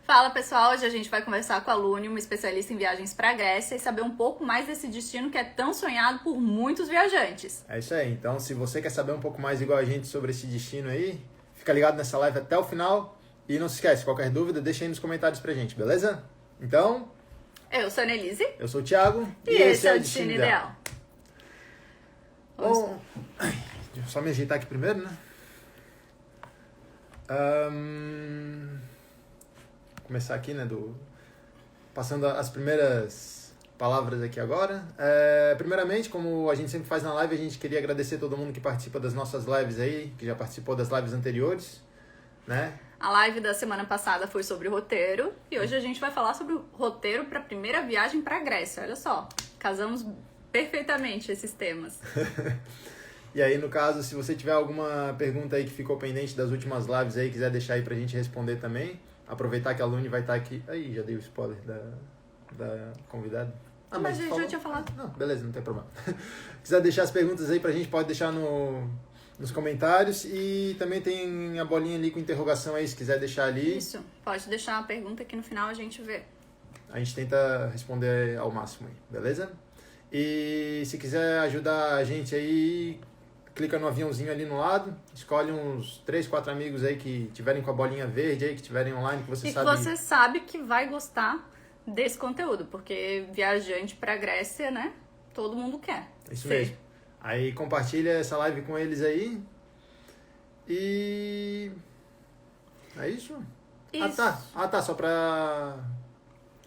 Fala pessoal, hoje a gente vai conversar com a Luni, uma especialista em viagens para a Grécia, e saber um pouco mais desse destino que é tão sonhado por muitos viajantes. É isso aí. Então, se você quer saber um pouco mais igual a gente sobre esse destino aí, fica ligado nessa live até o final. E não se esquece, qualquer dúvida, deixa aí nos comentários pra gente, beleza? Então, Eu sou a Nelise eu sou o Thiago e esse é o Destino Ideal. Bom, deixa eu só me ajeitar aqui primeiro, né? Começar aqui, né, passando as primeiras palavras aqui agora. Primeiramente, como a gente sempre faz na live, a gente queria agradecer todo mundo que participa das nossas lives aí, que já participou das lives anteriores, né? A live da semana passada foi sobre roteiro e hoje a gente vai falar sobre o roteiro para a primeira viagem para a Grécia. Olha só, casamos perfeitamente esses temas. E aí, no caso, se você tiver alguma pergunta aí que ficou pendente das últimas lives aí, quiser deixar aí pra gente responder também, aproveitar que a Luni vai estar aqui. Aí, já dei o spoiler da convidada. Mas a gente já tinha falado. Não, beleza, não tem problema. Quiser deixar as perguntas aí pra gente, pode deixar nos comentários. E também tem a bolinha ali com interrogação aí, se quiser deixar ali. Isso, pode deixar a pergunta que no final a gente vê. A gente tenta responder ao máximo aí, beleza? E se quiser ajudar a gente aí, clica no aviãozinho ali no lado, escolhe uns 3, 4 amigos aí que tiverem com a bolinha verde aí, que tiverem online, que você sabe... E que você sabe que vai gostar desse conteúdo, porque viajante pra Grécia, né? Todo mundo quer. Isso mesmo. Aí compartilha essa live com eles aí. E... é isso? Isso. Ah tá, só pra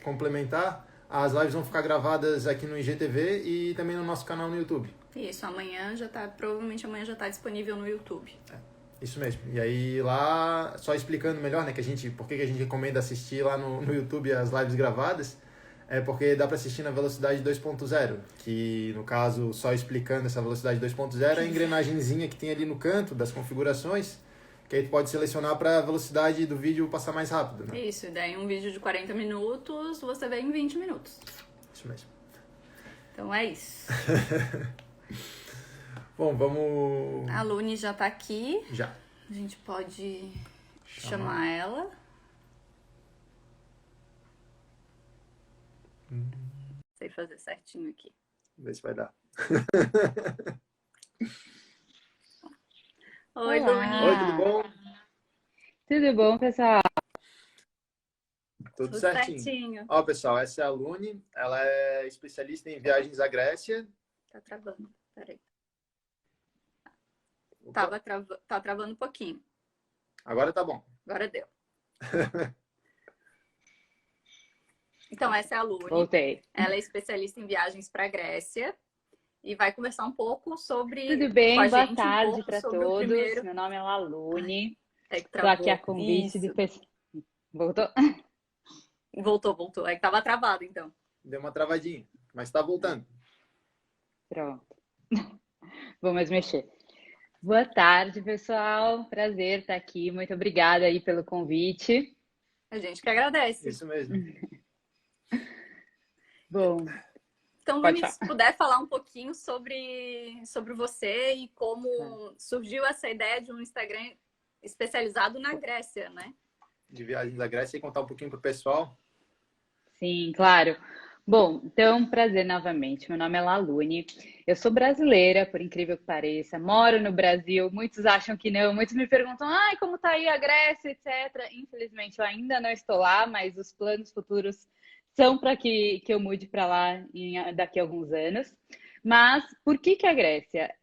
complementar, as lives vão ficar gravadas aqui no IGTV e também no nosso canal no YouTube. Isso, provavelmente amanhã já tá disponível no YouTube. Isso mesmo. E aí lá, só explicando melhor, né, por que a gente recomenda assistir lá no YouTube as lives gravadas, é porque dá para assistir na velocidade 2.0, que no caso, só explicando essa velocidade 2.0, é a engrenagemzinha que tem ali no canto das configurações, que aí tu pode selecionar para a velocidade do vídeo passar mais rápido, né? Isso, e daí um vídeo de 40 minutos, você vê em 20 minutos. Isso mesmo. Então é isso. Bom, vamos... A Luni já tá aqui. Já. A gente pode chamar ela. Sei fazer certinho aqui. Vamos ver se vai dar. Oi, Olá. Luni. Oi, tudo bom? Tudo bom, pessoal? Tudo certinho. Ó, pessoal, essa é a Luni. Ela é especialista em viagens à Grécia. Tá travando, peraí. Opa. Tá travando um pouquinho. Agora tá bom. Agora deu. Então, essa é a Luni. Voltei. Ela é especialista em viagens para a Grécia e vai conversar um pouco sobre... Tudo bem? com a Boa gente, tarde um para sobre o todos. primeiro... Meu nome é Lalune. É que Estou travou. aqui a convite Isso. do pessoal. Voltou? Voltou. É que tava travado, então. Deu uma travadinha, mas tá voltando. Pronto. Vou mais mexer. Boa tarde, pessoal. Prazer estar aqui. Muito obrigada aí pelo convite. A gente que agradece. Isso mesmo. Bom, Então, pode Luni, se puder falar um pouquinho sobre você e como surgiu essa ideia de um Instagram especializado na Grécia, né? De viagens da Grécia e contar um pouquinho pro pessoal. sim, claro. Bom, então, prazer novamente. Meu nome é Lalune. Eu sou brasileira, por incrível que pareça. Moro no Brasil. Muitos acham que não. Muitos me perguntam, ai, como tá aí a Grécia, etc. Infelizmente, eu ainda não estou lá, mas os planos futuros são para que eu mude para lá daqui a alguns anos. Mas por que a Grécia?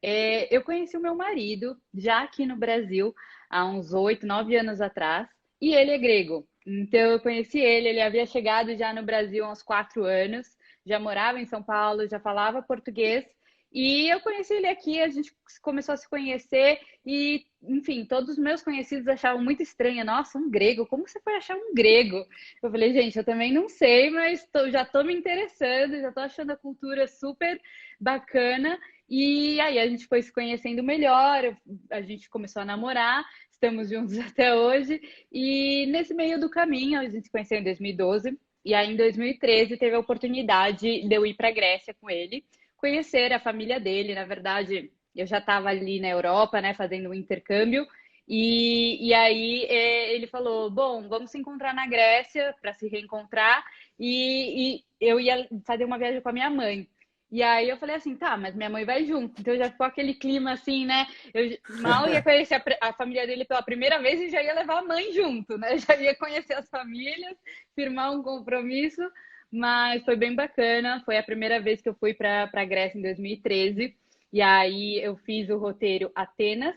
Eu conheci o meu marido já aqui no Brasil há uns 8, 9 anos atrás, e ele é grego. Então, eu conheci ele havia chegado já no Brasil há uns 4 anos, já morava em São Paulo, já falava português, e eu conheci ele aqui, a gente começou a se conhecer, e, enfim, todos os meus conhecidos achavam muito estranho. Nossa, um grego, como você foi achar um grego? Eu falei, gente, eu também não sei, mas já estou me interessando, já estou achando a cultura super bacana, e aí a gente foi se conhecendo melhor, a gente começou a namorar, estamos juntos até hoje, e nesse meio do caminho, a gente se conheceu em 2012, e aí em 2013 teve a oportunidade de eu ir para a Grécia com ele, conhecer a família dele. Na verdade, eu já estava ali na Europa, né, fazendo um intercâmbio, E aí ele falou, bom, vamos se encontrar na Grécia para se reencontrar e eu ia fazer uma viagem com a minha mãe. E aí eu falei assim, tá, mas minha mãe vai junto. Então já ficou aquele clima assim, né? Eu mal ia conhecer a família dele pela primeira vez e já ia levar a mãe junto, né? Já ia conhecer as famílias, firmar um compromisso, mas foi bem bacana. Foi a primeira vez que eu fui para a Grécia em 2013. E aí eu fiz o roteiro Atenas,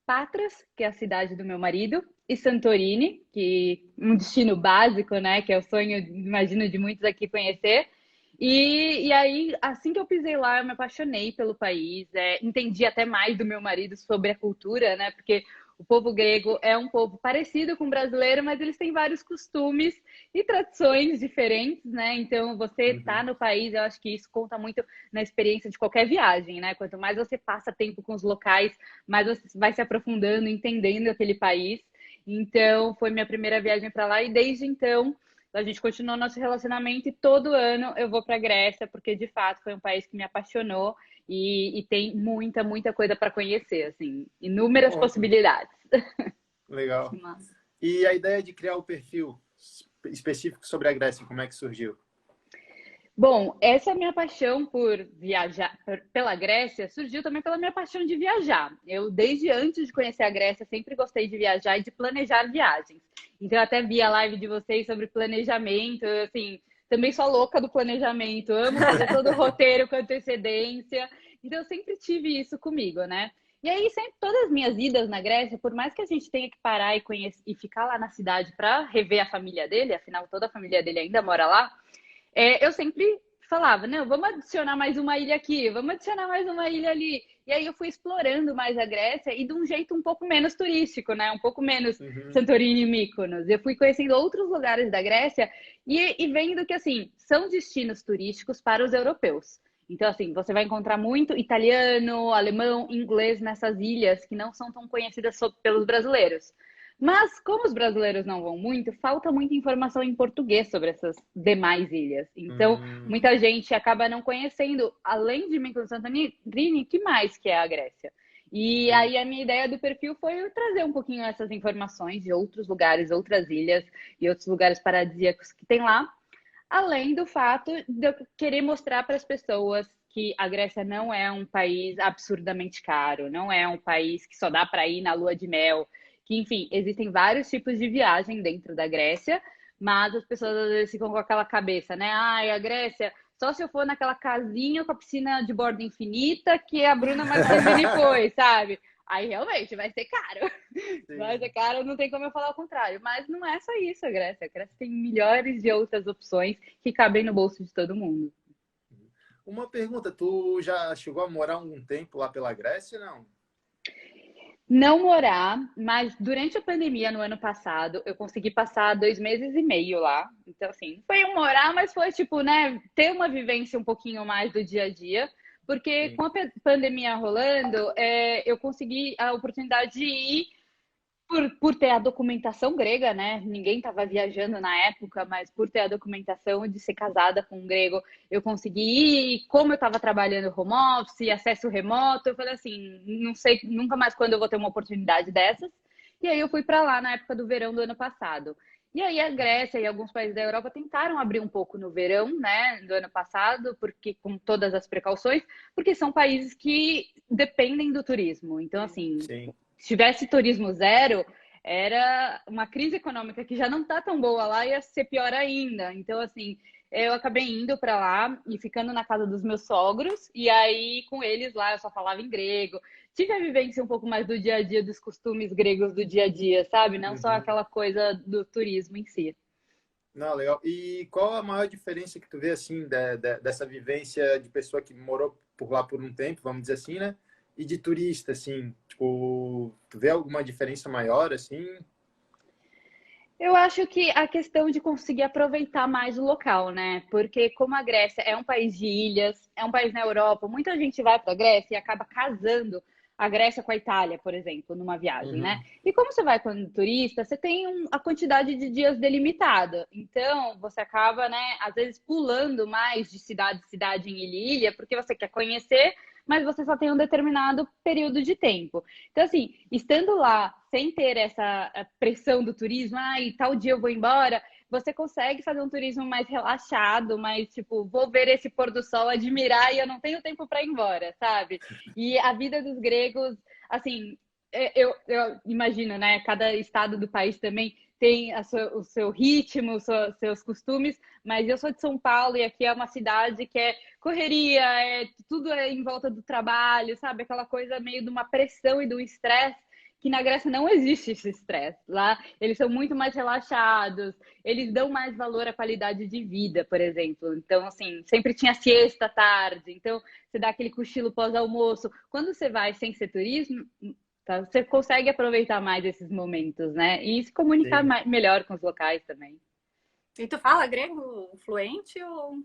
Patras, que é a cidade do meu marido, e Santorini, que um destino básico, né? Que é o sonho, imagino, de muitos aqui conhecer. E aí, assim que eu pisei lá, eu me apaixonei pelo país, entendi até mais do meu marido sobre a cultura, né? Porque o povo grego é um povo parecido com o brasileiro, mas eles têm vários costumes e tradições diferentes, né? Então, você tá Uhum. no país, eu acho que isso conta muito na experiência de qualquer viagem, né? Quanto mais você passa tempo com os locais, mais você vai se aprofundando, entendendo aquele país. Então, foi minha primeira viagem para lá e desde então a gente continuou nosso relacionamento e todo ano eu vou para a Grécia, porque de fato foi um país que me apaixonou e tem muita, muita coisa para conhecer, assim, inúmeras Ótimo, possibilidades. Que legal. massa. E a ideia de criar o perfil específico sobre a Grécia, como é que surgiu? Bom, essa minha paixão por viajar pela Grécia surgiu também pela minha paixão de viajar. Eu, desde antes de conhecer a Grécia, sempre gostei de viajar e de planejar viagens. Então, eu até vi a live de vocês sobre planejamento. Assim, também sou louca do planejamento, amo fazer todo o roteiro com antecedência. Então, eu sempre tive isso comigo, né? E aí, sempre, todas as minhas idas na Grécia, por mais que a gente tenha que parar e, conhecer, e ficar lá na cidade para rever a família dele, afinal, toda a família dele ainda mora lá, eu sempre falava, não, vamos adicionar mais uma ilha aqui, vamos adicionar mais uma ilha ali. E aí eu fui explorando mais a Grécia e de um jeito um pouco menos turístico, né? Um pouco menos Uhum. Santorini e Mykonos. Eu fui conhecendo outros lugares da Grécia e vendo que, assim, são destinos turísticos para os europeus. Então, assim, você vai encontrar muito italiano, alemão, inglês nessas ilhas que não são tão conhecidas pelos brasileiros. Mas, como os brasileiros não vão muito, falta muita informação em português sobre essas demais ilhas. Então, Hum, muita gente acaba não conhecendo, além de Mykonos e Santorini, que mais que é a Grécia. E sim. aí a minha ideia do perfil foi eu trazer um pouquinho essas informações de outros lugares, outras ilhas e outros lugares paradisíacos que tem lá, além do fato de eu querer mostrar para as pessoas que a Grécia não é um país absurdamente caro, não é um país que só dá para ir na lua de mel, que, enfim, existem vários tipos de viagem dentro da Grécia, mas as pessoas às vezes ficam com aquela cabeça, né? Ai, a Grécia, só se eu for naquela casinha com a piscina de borda infinita que a Bruna Marquezine foi, sabe? Aí realmente vai ser caro. Vai ser Sim. caro, não tem como eu falar o contrário. Mas não é só isso a Grécia. A Grécia tem milhares de outras opções que cabem no bolso de todo mundo. Uma pergunta, tu já chegou a morar um tempo lá pela Grécia, não? Não morar, mas durante a pandemia no ano passado, eu consegui passar 2 meses e meio lá. Então, assim, não foi um morar, mas foi tipo, né, ter uma vivência um pouquinho mais do dia a dia. Porque Sim. com a pandemia rolando, eu consegui a oportunidade de ir por ter a documentação grega, né? Ninguém estava viajando na época, mas por ter a documentação de ser casada com um grego, eu consegui ir. E como eu estava trabalhando home office, acesso remoto, eu falei assim, não sei nunca mais quando eu vou ter uma oportunidade dessas. E aí eu fui para lá na época do verão do ano passado. E aí a Grécia e alguns países da Europa tentaram abrir um pouco no verão, né, do ano passado, porque com todas as precauções, porque são países que dependem do turismo. Então, assim, Sim. se tivesse turismo zero, era uma crise econômica que já não está tão boa lá, ia ser pior ainda. Então, assim, eu acabei indo para lá e ficando na casa dos meus sogros, e aí com eles lá eu só falava em grego. Tive a vivência um pouco mais do dia a dia, dos costumes gregos do dia a dia, sabe? Não só Uhum. aquela coisa do turismo em si. Não, legal. E qual a maior diferença que tu vê, assim, dessa vivência de pessoa que morou por lá por um tempo, vamos dizer assim, né? E de turista, assim, tipo, tu vê alguma diferença maior, assim? Eu acho que a questão de conseguir aproveitar mais o local, né? Porque como a Grécia é um país de ilhas, é um país na Europa, muita gente vai para a Grécia e acaba casando a Grécia com a Itália, por exemplo, numa viagem, né? Uhum. E como você vai como turista, você tem a quantidade de dias delimitada. Então, você acaba, né, às vezes pulando mais de cidade em ilha em ilha, porque você quer conhecer, mas você só tem um determinado período de tempo. Então, assim, estando lá sem ter essa pressão do turismo, e tal dia eu vou embora, você consegue fazer um turismo mais relaxado, mais tipo, vou ver esse pôr do sol, admirar e eu não tenho tempo para ir embora, sabe? E a vida dos gregos, assim, eu imagino, né? Cada estado do país também tem o seu ritmo, seus costumes, mas eu sou de São Paulo e aqui é uma cidade que é correria, tudo é em volta do trabalho, sabe? Aquela coisa meio de uma pressão e do estresse, que na Grécia não existe esse estresse. Lá eles são muito mais relaxados, eles dão mais valor à qualidade de vida, por exemplo. Então, assim, sempre tinha siesta à tarde, então você dá aquele cochilo pós-almoço. Quando você vai sem ser turismo, tá, você consegue aproveitar mais esses momentos, né? E se comunicar Sim. melhor com os locais também. E tu fala grego fluente ou...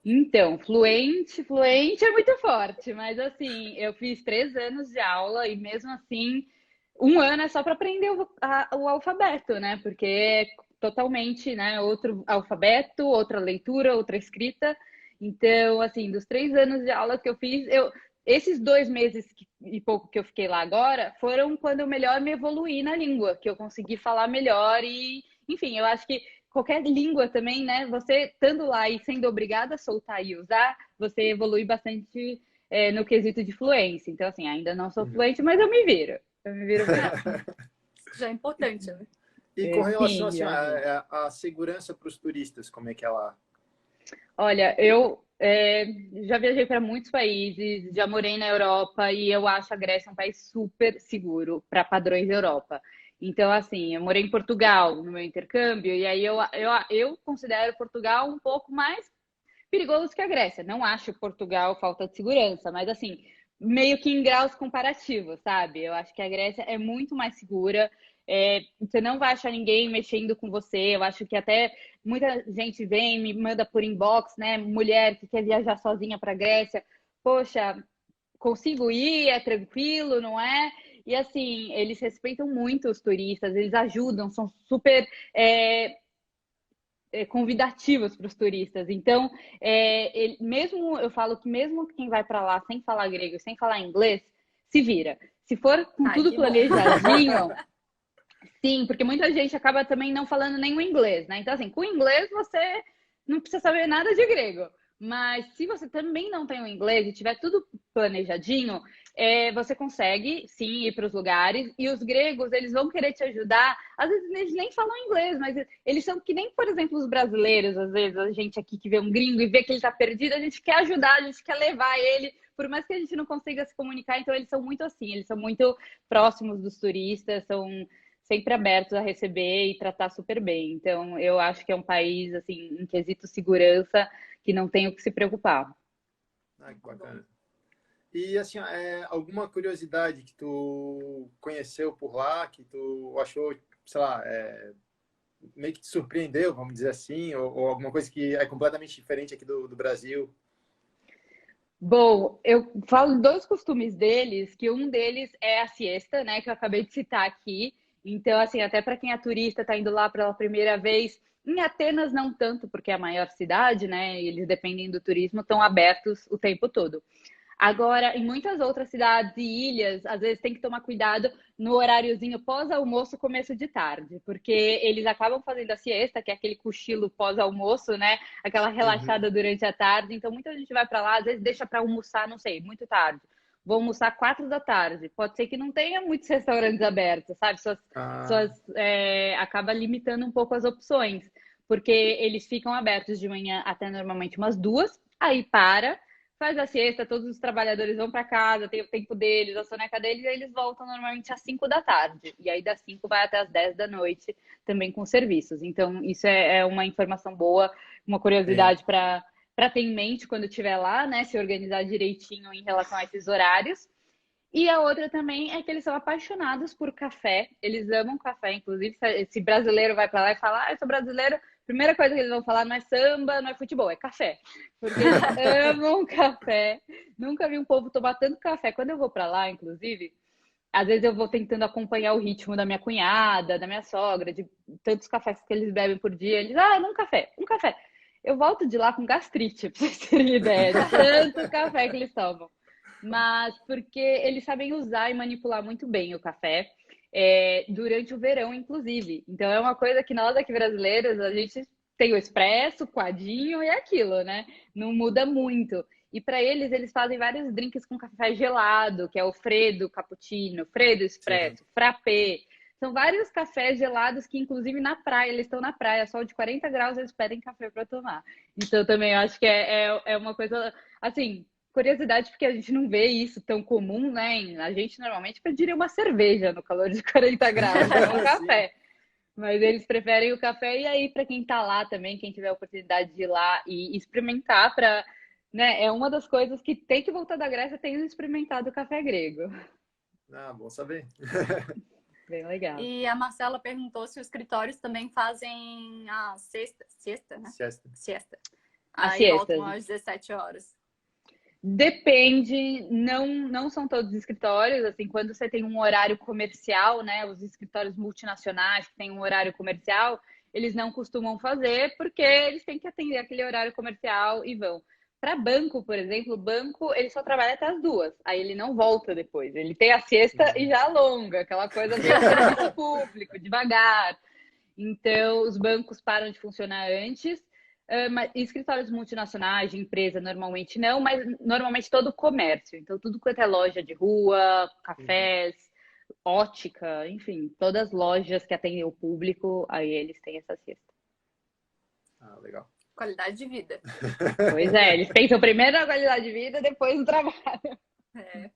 Então, fluente é muito forte, mas assim, eu fiz 3 anos de aula e mesmo assim, 1 ano é só para aprender o alfabeto, né? Porque é totalmente, né, outro alfabeto, outra leitura, outra escrita. Então, assim, dos 3 anos de aula que eu fiz, esses 2 meses e pouco que eu fiquei lá agora foram quando eu melhor me evoluí na língua, que eu consegui falar melhor e, enfim, eu acho que qualquer língua também, né? Você estando lá e sendo obrigada a soltar e usar, você evolui bastante no quesito de fluência. Então, assim, ainda não sou Uhum. fluente, mas eu me viro. Eu me viro bem. Já é importante, né? E com relação Sim, assim, já vi. à segurança para os turistas, como é que ela... Olha, eu já viajei para muitos países, já morei na Europa e eu acho a Grécia um país super seguro para padrões da Europa. Então, assim, eu morei em Portugal no meu intercâmbio e aí eu considero Portugal um pouco mais perigoso que a Grécia. Não acho Portugal falta de segurança, mas assim, meio que em graus comparativos, sabe? Eu acho que a Grécia é muito mais segura. Você não vai achar ninguém mexendo com você. Eu acho que até muita gente vem, me manda por inbox, né? Mulher que quer viajar sozinha para a Grécia. Poxa, consigo ir, é tranquilo, não é? E assim, eles respeitam muito os turistas, eles ajudam, são super convidativos para os turistas. Então, mesmo eu falo que mesmo quem vai para lá sem falar grego, sem falar inglês, se vira. Se for com Ai, tudo que bom. planejadinho, sim, porque muita gente acaba também não falando nem o inglês, né? Então, assim, com o inglês você não precisa saber nada de grego. Mas se você também não tem o inglês e tiver tudo planejadinho, você consegue sim ir para os lugares. E os gregos, eles vão querer te ajudar. Às vezes eles nem falam inglês, mas eles são que nem, por exemplo, os brasileiros. Às vezes a gente aqui que vê um gringo e vê que ele está perdido, a gente quer ajudar, a gente quer levar ele, por mais que a gente não consiga se comunicar. Então, eles são muito assim, eles são muito próximos dos turistas, são sempre abertos a receber e tratar super bem. Então, eu acho que é um país, assim, em quesito segurança, que não tem o que se preocupar. Ah, que bacana. E assim, alguma curiosidade que tu conheceu por lá, que tu achou, sei lá, meio que te surpreendeu, vamos dizer assim, ou alguma coisa que é completamente diferente aqui do Brasil? Bom, eu falo dois costumes deles, que um deles é a siesta, né, que eu acabei de citar aqui. Então, assim, até para quem é turista, está indo lá pela primeira vez, em Atenas não tanto, porque é a maior cidade, né, e eles dependem do turismo, estão abertos o tempo todo. Agora, em muitas outras cidades e ilhas, às vezes tem que tomar cuidado no horáriozinho pós-almoço, começo de tarde, porque eles acabam fazendo a siesta, que é aquele cochilo pós-almoço, né? Aquela Uhum. relaxada durante a tarde. Então, muita gente vai para lá, às vezes deixa para almoçar, não sei, muito tarde. Vou almoçar 4 da tarde. Pode ser que não tenha muitos restaurantes abertos, sabe? Ah, Acaba limitando um pouco as opções, porque eles ficam abertos de manhã até normalmente umas 2, aí para faz a siesta, todos os trabalhadores vão para casa, tem o tempo deles, a soneca deles, e aí eles voltam normalmente às 5 da tarde. E aí das 5 vai até às 10 da noite, também com serviços. Então, isso é uma informação boa, uma sim. curiosidade para ter em mente quando estiver lá, né? Se organizar direitinho em relação a esses horários. E a outra também é que eles são apaixonados por café. Eles amam café, inclusive. Se brasileiro vai para lá e fala, eu sou brasileiro, a primeira coisa que eles vão falar não é samba, não é futebol, é café. Porque eles amam café. Nunca vi um povo tomar tanto café. Quando eu vou para lá, inclusive, às vezes eu vou tentando acompanhar o ritmo da minha cunhada, da minha sogra, de tantos cafés que eles bebem por dia. Eles, um café, um café. Eu volto de lá com gastrite, pra vocês terem ideia, de tanto café que eles tomam. mas porque eles sabem usar e manipular muito bem o café durante o verão, inclusive. Então é uma coisa que nós aqui brasileiros, a gente tem o expresso, o coadinho e aquilo, né? Não muda muito. E para eles, eles fazem vários drinks com café gelado, que é o Fredo cappuccino, Fredo Sim. expresso, frappé. São vários cafés gelados que, inclusive, na praia, eles estão na praia, sol de 40 graus, eles pedem café para tomar. Então, também eu acho que é uma coisa, assim, curiosidade, porque a gente não vê isso tão comum, né? A gente normalmente pediria uma cerveja no calor de 40 graus, não um Sim. café. Mas eles preferem o café. E aí, para quem tá lá também, quem tiver a oportunidade de ir lá e experimentar, né? É uma das coisas que tem que voltar da Grécia, tem experimentado o café grego. Ah, bom saber. Bem legal. E a Marcela perguntou se os escritórios também fazem a siesta, né? Siesta. Siesta. As Aí voltam siestas. às 17 horas. Depende, não são todos os escritórios, assim, quando você tem um horário comercial, né, os escritórios multinacionais que têm um horário comercial, eles não costumam fazer porque eles têm que atender aquele horário comercial e vão. Para banco, por exemplo, o banco ele só trabalha até as 2, aí ele não volta depois, ele tem a siesta e já alonga, aquela coisa meio serviço público, devagar. Então, os bancos param de funcionar antes, mas escritórios multinacionais, de empresa, normalmente não, mas normalmente todo o comércio. Então, tudo quanto é loja de rua, Uhum. cafés, ótica, enfim, todas as lojas que atendem o público, aí eles têm essa cesta. Ah, legal. Qualidade de vida. Pois é, eles pensam primeiro na qualidade de vida, depois no trabalho. É.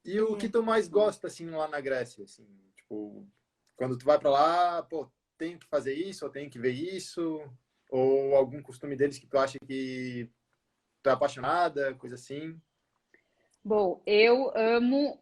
E o que tu mais gosta, assim, lá na Grécia? Assim, tipo, quando tu vai pra lá, pô, tenho que fazer isso, ou tenho que ver isso? Ou algum costume deles que tu acha que tu é apaixonada, coisa assim? Bom, eu amo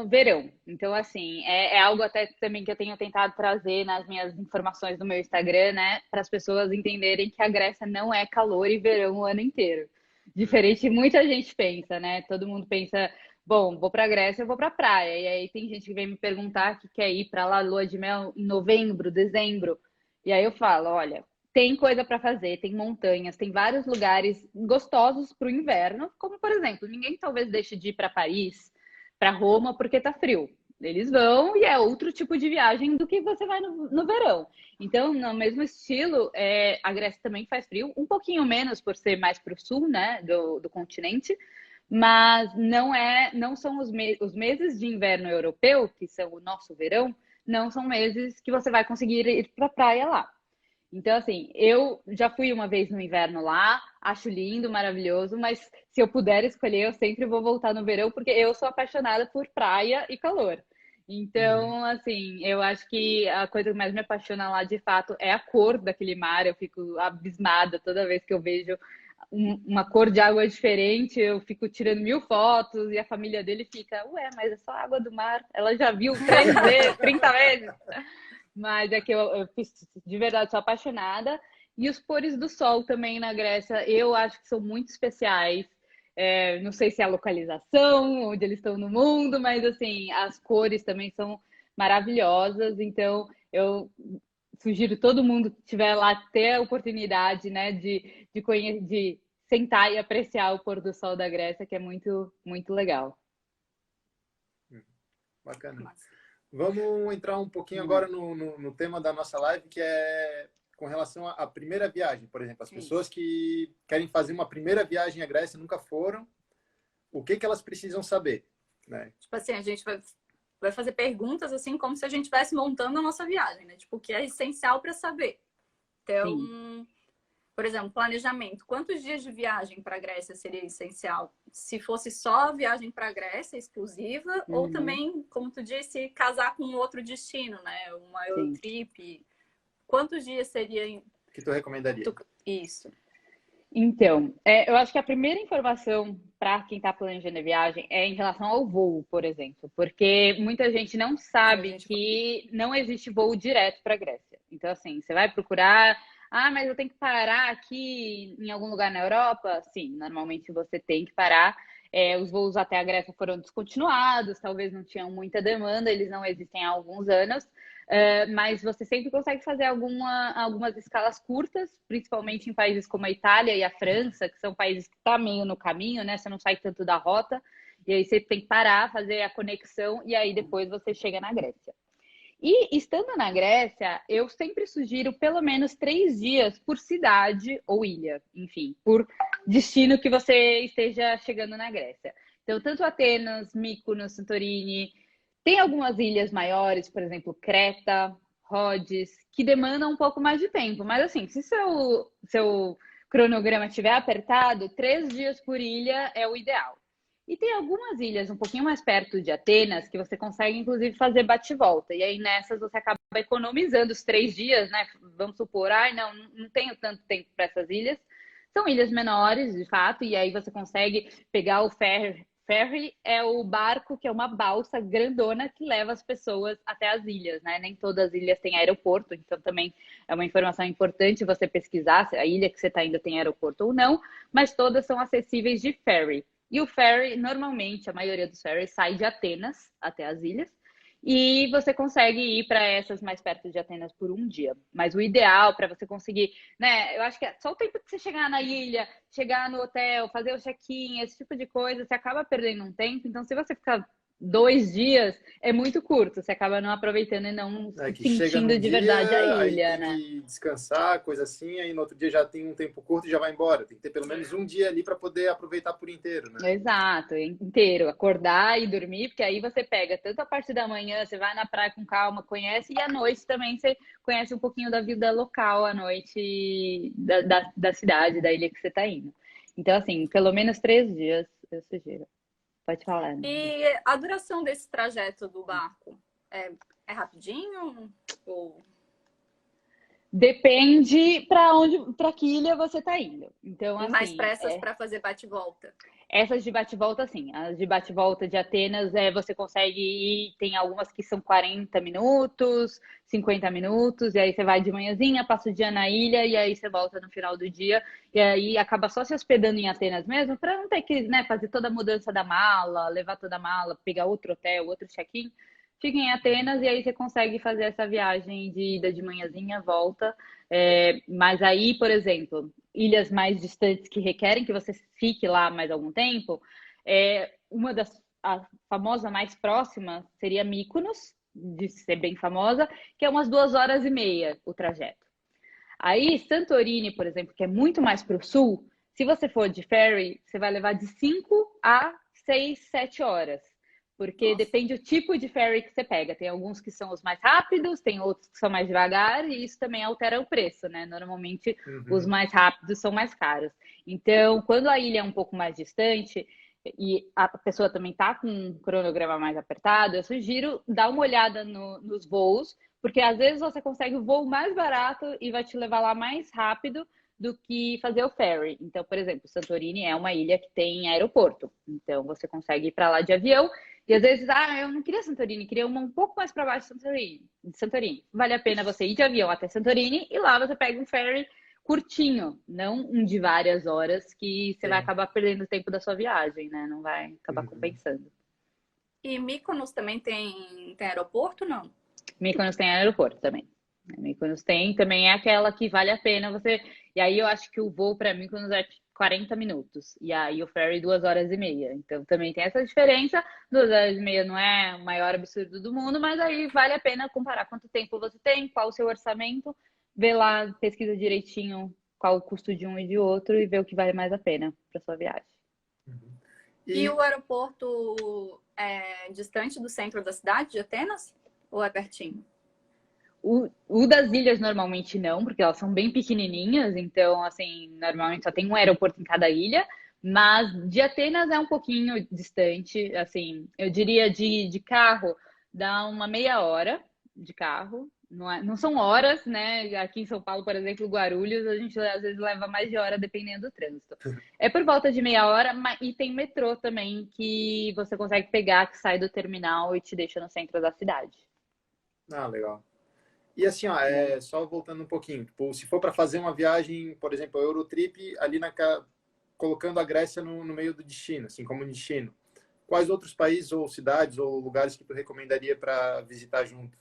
verão. Então, assim, é algo até também que eu tenho tentado trazer nas minhas informações do meu Instagram, né? Para as pessoas entenderem que a Grécia não é calor e verão o ano inteiro. Uhum. Diferente de muita gente pensa, né? Todo mundo pensa, bom, vou para a Grécia, eu vou para a praia. E aí tem gente que vem me perguntar que quer ir para lá, lua de mel, em novembro, dezembro. E aí eu falo, olha, tem coisa para fazer, tem montanhas, tem vários lugares gostosos para o inverno, como por exemplo, ninguém talvez deixe de ir para Paris, para Roma, porque tá frio. Eles vão e é outro tipo de viagem do que você vai no verão. Então, no mesmo estilo, a Grécia também faz frio, um pouquinho menos por ser mais para o sul, né, do continente, mas não são os meses de inverno europeu, que são o nosso verão, não são meses que você vai conseguir ir para a praia lá. Então, assim, eu já fui uma vez no inverno lá, acho lindo, maravilhoso, mas se eu puder escolher, eu sempre vou voltar no verão, porque eu sou apaixonada por praia e calor. Uhum. Então, assim, eu acho que a coisa que mais me apaixona lá, de fato, é a cor daquele mar. Eu fico abismada toda vez que eu vejo uma cor de água diferente, eu fico tirando 1000 fotos e a família dele fica, ué, mas é só água do mar. Ela já viu 3 vezes, 30 vezes. Mas é que eu de verdade sou apaixonada. E os pôres do sol também na Grécia, eu acho que são muito especiais. Não sei se é a localização, onde eles estão no mundo, mas assim, as cores também são maravilhosas. Então, eu sugiro todo mundo que estiver lá ter a oportunidade, né, de sentar e apreciar o pôr do sol da Grécia, que é muito, muito legal. Bacana. Massa. Vamos entrar um pouquinho agora no tema da nossa live, que é com relação à primeira viagem, por exemplo. As pessoas Isso. que querem fazer uma primeira viagem à Grécia e nunca foram, o que elas precisam saber, né? Tipo assim, a gente vai fazer perguntas assim como se a gente estivesse montando a nossa viagem, né? Tipo, o que é essencial para saber. Sim. Então, por exemplo, planejamento. Quantos dias de viagem para a Grécia seria essencial? Se fosse só a viagem para a Grécia exclusiva, ou Uhum. também, como tu disse, casar com outro destino, né? Uma Sim. Eurotrip. Quantos dias seria O que tu recomendaria? isso? Então, eu acho que a primeira informação para quem está planejando a viagem é em relação ao voo, por exemplo, porque muita gente não Se a sabe gente que não existe voo direto para a Grécia. Então, assim, você vai procurar, mas eu tenho que parar aqui em algum lugar na Europa? Sim, normalmente você tem que parar. Os voos até a Grécia foram descontinuados, talvez não tinham muita demanda, eles não existem há alguns anos. mas você sempre consegue fazer algumas escalas curtas, principalmente em países como a Itália e a França, que são países que estão meio no caminho, né? Você não sai tanto da rota, e aí você tem que parar, fazer a conexão, e aí depois você chega na Grécia. E estando na Grécia, eu sempre sugiro pelo menos 3 dias por cidade ou ilha, enfim, por destino que você esteja chegando na Grécia. Então, tanto Atenas, Mykonos, Santorini, tem algumas ilhas maiores, por exemplo, Creta, Rhodes, que demandam um pouco mais de tempo. Mas assim, se seu cronograma estiver apertado, 3 dias por ilha é o ideal. E tem algumas ilhas um pouquinho mais perto de Atenas que você consegue, inclusive, fazer bate-volta. E aí nessas você acaba economizando os 3 dias, né? Vamos supor, não tenho tanto tempo para essas ilhas. São ilhas menores, de fato, e aí você consegue pegar o ferry. Ferry é o barco que é uma balsa grandona que leva as pessoas até as ilhas, né? Nem todas as ilhas têm aeroporto, então também é uma informação importante você pesquisar se a ilha que você está indo tem aeroporto ou não, mas todas são acessíveis de ferry. E o ferry, normalmente, a maioria dos ferries sai de Atenas até as ilhas. E você consegue ir para essas mais perto de Atenas por um dia. Mas o ideal para você conseguir, né? Eu acho que é só o tempo que você chegar na ilha, chegar no hotel, fazer o check-in, esse tipo de coisa, você acaba perdendo um tempo. Então, se você ficar 2 dias, é muito curto. Você acaba não aproveitando e não Que chega sentindo num de verdade a dia, aí ilha, tem né? que descansar, coisa assim, aí no outro dia já tem um tempo curto e já vai embora. Tem que ter pelo menos um dia ali para poder aproveitar por inteiro, né? Exato, inteiro, acordar e dormir, porque aí você pega tanto a parte da manhã, você vai na praia com calma, conhece, e à noite também você conhece um pouquinho da vida local à noite da cidade, da ilha que você está indo. Então, assim, pelo menos 3 dias, eu sugiro. Pode falar, né? E a duração desse trajeto do barco é rapidinho? Ou Depende para que ilha você está indo. Então, tem mais assim, pressas para fazer bate-volta? essas de bate-volta, sim. As de bate-volta de Atenas, você consegue ir, tem algumas que são 40 minutos, 50 minutos, e aí você vai de manhãzinha, passa o dia na ilha, e aí você volta no final do dia, e aí acaba só se hospedando em Atenas mesmo, para não ter que, né, fazer toda a mudança da mala, levar toda a mala, pegar outro hotel, outro check-in. Fica em Atenas e aí você consegue fazer essa viagem de ida de manhãzinha, volta. Mas aí, por exemplo, ilhas mais distantes que requerem que você fique lá mais algum tempo, uma a famosa mais próxima seria Mykonos, de ser bem famosa, que é umas 2 horas e meia o trajeto. Aí, Santorini, por exemplo, que é muito mais para o sul, se você for de ferry, você vai levar de 5 a 6, 7 horas. Porque Nossa. depende do tipo de ferry que você pega. Tem alguns que são os mais rápidos, tem outros que são mais devagar, e isso também altera o preço, né? Normalmente, os Uhum. mais rápidos são mais caros. Então, quando a ilha é um pouco mais distante e a pessoa também está com um cronograma mais apertado, eu sugiro dar uma olhada nos voos, porque às vezes você consegue o voo mais barato e vai te levar lá mais rápido do que fazer o ferry. Então, por exemplo, Santorini é uma ilha que tem aeroporto. Então, você consegue ir para lá de avião. E às vezes, eu não queria Santorini, queria uma um pouco mais para baixo de Santorini. Vale a pena você ir de avião até Santorini e lá você pega um ferry curtinho, não um de várias horas que você vai Sim. acabar perdendo o tempo da sua viagem, né? Não vai acabar Uhum. compensando. E Mykonos também tem aeroporto, não? Mykonos tem aeroporto também. Mykonos tem, também é aquela que vale a pena você. E aí eu acho que o voo para Mykonos é 40 minutos. E aí o ferry 2 horas e meia. Então também tem essa diferença. 2 horas e meia não é o maior absurdo do mundo, mas aí vale a pena comparar quanto tempo você tem, qual o seu orçamento, ver lá, pesquisa direitinho qual o custo de um e de outro e ver o que vale mais a pena para sua viagem. Uhum. E E o aeroporto é distante do centro da cidade de Atenas? Ou é pertinho? O das ilhas normalmente não, porque elas são bem pequenininhas, então, assim, normalmente só tem um aeroporto em cada ilha, mas de Atenas é um pouquinho distante, assim, eu diria de carro, dá uma meia hora de carro, não são horas, né? Aqui em São Paulo, por exemplo, Guarulhos, a gente às vezes leva mais de hora dependendo do trânsito. É por volta de meia hora, e tem metrô também que você consegue pegar, que sai do terminal e te deixa no centro da cidade. legal. E assim, ó, só voltando um pouquinho, tipo, se for para fazer uma viagem, por exemplo, Eurotrip, ali colocando a Grécia no meio do destino, assim como destino, quais outros países ou cidades ou lugares que tu recomendaria para visitar junto?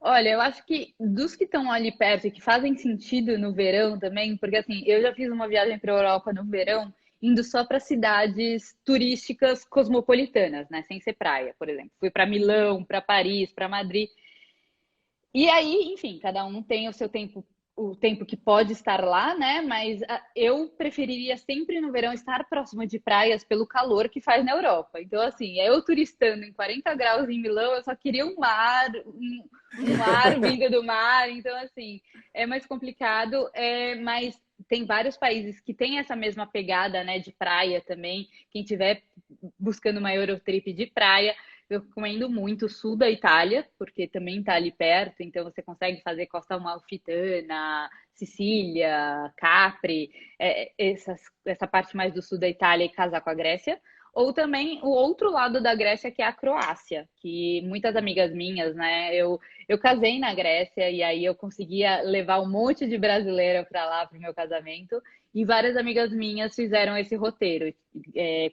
Olha, eu acho que dos que estão ali perto e que fazem sentido no verão também, porque assim, eu já fiz uma viagem para a Europa no verão, indo só para cidades turísticas cosmopolitanas, né, sem ser praia, por exemplo. Fui para Milão, para Paris, para Madrid. E aí, enfim, cada um tem o seu tempo, o tempo que pode estar lá, né? Mas eu preferiria sempre no verão estar próximo de praias pelo calor que faz na Europa. Então, assim, eu turistando em 40 graus em Milão, eu só queria um mar, um ar vindo do mar. Então, assim, é mais complicado, mas tem vários países que têm essa mesma pegada, né, de praia também. Quem tiver buscando uma Eurotrip de praia, eu recomendo muito o sul da Itália, porque também está ali perto, então você consegue fazer Costa Amalfitana, Sicília, Capri, essa parte mais do sul da Itália e casar com a Grécia. Ou também o outro lado da Grécia, que é a Croácia, que muitas amigas minhas, né? Eu casei na Grécia e aí eu conseguia levar um monte de brasileira para lá para o meu casamento. E várias amigas minhas fizeram esse roteiro,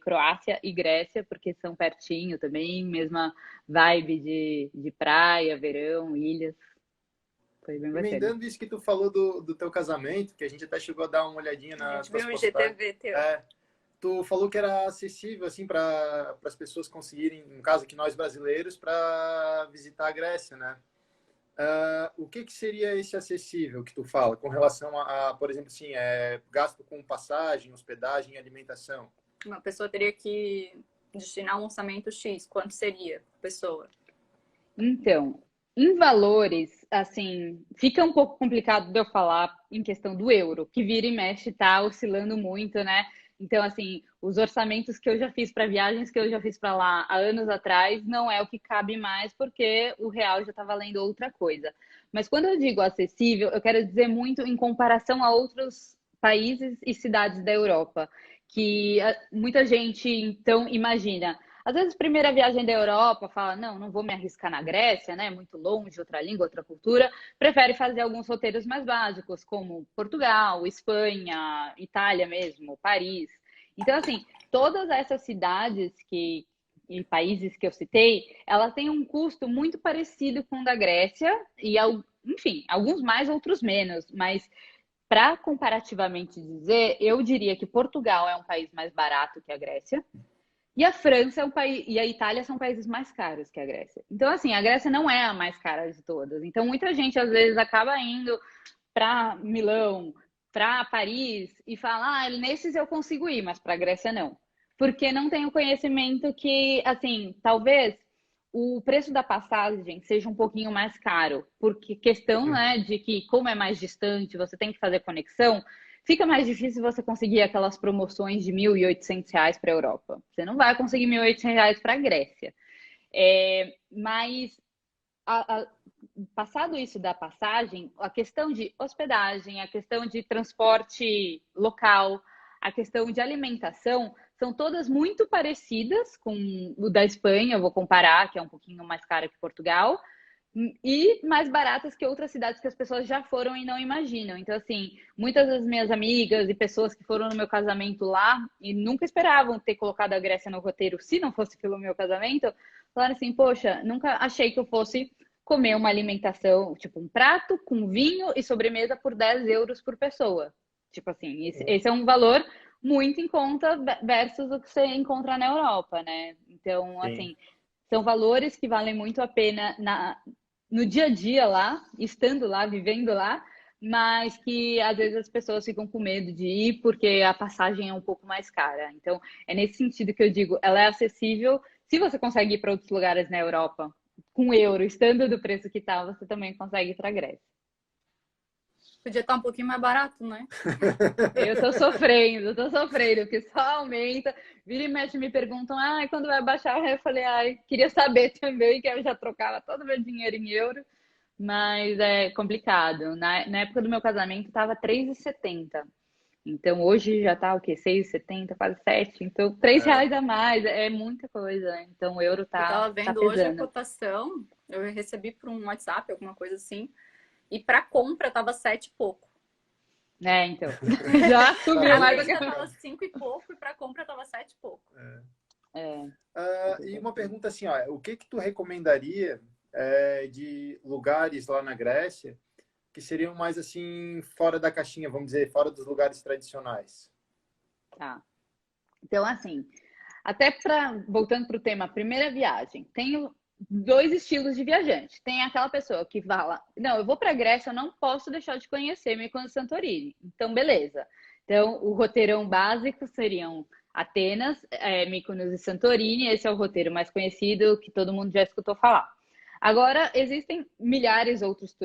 Croácia e Grécia, porque são pertinho também, mesma vibe de praia, verão, ilhas. Foi bem bacana. Emendando isso que tu falou do teu casamento, que a gente até chegou a dar uma olhadinha A nas gente tuas viu um postagens. IGTV teu. Tu falou que era acessível assim para as pessoas conseguirem, no caso aqui nós brasileiros, para visitar a Grécia, né? O que seria esse acessível que tu fala com relação por exemplo, assim, gasto com passagem, hospedagem e alimentação? Uma pessoa teria que destinar um orçamento X. Quanto seria por pessoa? Então, em valores, assim, fica um pouco complicado de eu falar em questão do euro, que vira e mexe tá oscilando muito, né? Então, assim, os orçamentos que eu já fiz para viagens que eu já fiz para lá há anos atrás não é o que cabe mais, porque o real já está valendo outra coisa. Mas quando eu digo acessível, eu quero dizer muito em comparação a outros países e cidades da Europa, que muita gente então imagina. Às vezes, primeira viagem da Europa, fala, não vou me arriscar na Grécia, né? Muito longe, outra língua, outra cultura. Prefere fazer alguns roteiros mais básicos, como Portugal, Espanha, Itália mesmo, Paris. Então, assim, todas essas cidades e países que eu citei, ela tem um custo muito parecido com o da Grécia, e, enfim, alguns mais, outros menos, mas para comparativamente dizer, eu diria que Portugal é um país mais barato que a Grécia. E a França é um país, e a Itália são países mais caros que a Grécia. Então, assim, a Grécia não é a mais cara de todas. Então, muita gente às vezes acaba indo para Milão, para Paris e fala: nesses eu consigo ir, mas para a Grécia não. Porque não tem o conhecimento que, assim, talvez o preço da passagem seja um pouquinho mais caro, porque questão, né, de que como é mais distante, você tem que fazer conexão, fica mais difícil você conseguir aquelas promoções de R$ 1.800 para a Europa. Você não vai conseguir R$ 1.800 para a Grécia. Mas, passado isso da passagem, a questão de hospedagem, a questão de transporte local, a questão de alimentação, são todas muito parecidas com o da Espanha, eu vou comparar, que é um pouquinho mais caro que Portugal, e mais baratas que outras cidades que as pessoas já foram e não imaginam. Então, assim, muitas das minhas amigas e pessoas que foram no meu casamento lá e nunca esperavam ter colocado a Grécia no roteiro se não fosse pelo meu casamento, falaram assim, poxa, nunca achei que eu fosse comer uma alimentação, tipo um prato com vinho e sobremesa por 10 euros por pessoa. Tipo assim, esse é um valor muito em conta versus o que você encontra na Europa, né? Então, Sim. assim, são valores que valem muito a pena no dia a dia lá, estando lá, vivendo lá, mas que às vezes as pessoas ficam com medo de ir porque a passagem é um pouco mais cara. Então, é nesse sentido que eu digo, ela é acessível. Se você consegue ir para outros lugares na Europa com euro, estando do preço que está, você também consegue ir para a Grécia. Podia estar um pouquinho mais barato, né? Eu tô sofrendo, porque só aumenta. Vira e mexe me perguntam, quando vai baixar? Eu falei, queria saber também, que eu já trocava todo o meu dinheiro em euro, mas é complicado. Na época do meu casamento tava R$ 3,70. Então hoje já tá o quê? 6,70, quase 7. Então R$ 3 a mais, é muita coisa. Então o euro Eu tava tá vendo hoje a pesando. cotação, eu recebi por um WhatsApp, alguma coisa assim, e para compra tava 7 e pouco. Então. Já subiu A mais do venda que... tava 5 e pouco e para compra tava 7 e pouco. E uma pergunta assim, ó, o que tu recomendaria de lugares lá na Grécia que seriam mais assim, fora da caixinha, vamos dizer, fora dos lugares tradicionais. Tá. Então, assim, até voltando para o tema, primeira viagem, tem dois estilos de viajante. Tem aquela pessoa que fala, não, eu vou para a Grécia, eu não posso deixar de conhecer Mykonos e Santorini. Então, beleza. Então, o roteirão básico seriam Atenas, Mykonos e Santorini. Esse é o roteiro mais conhecido, que todo mundo já escutou falar. Agora, existem milhares outros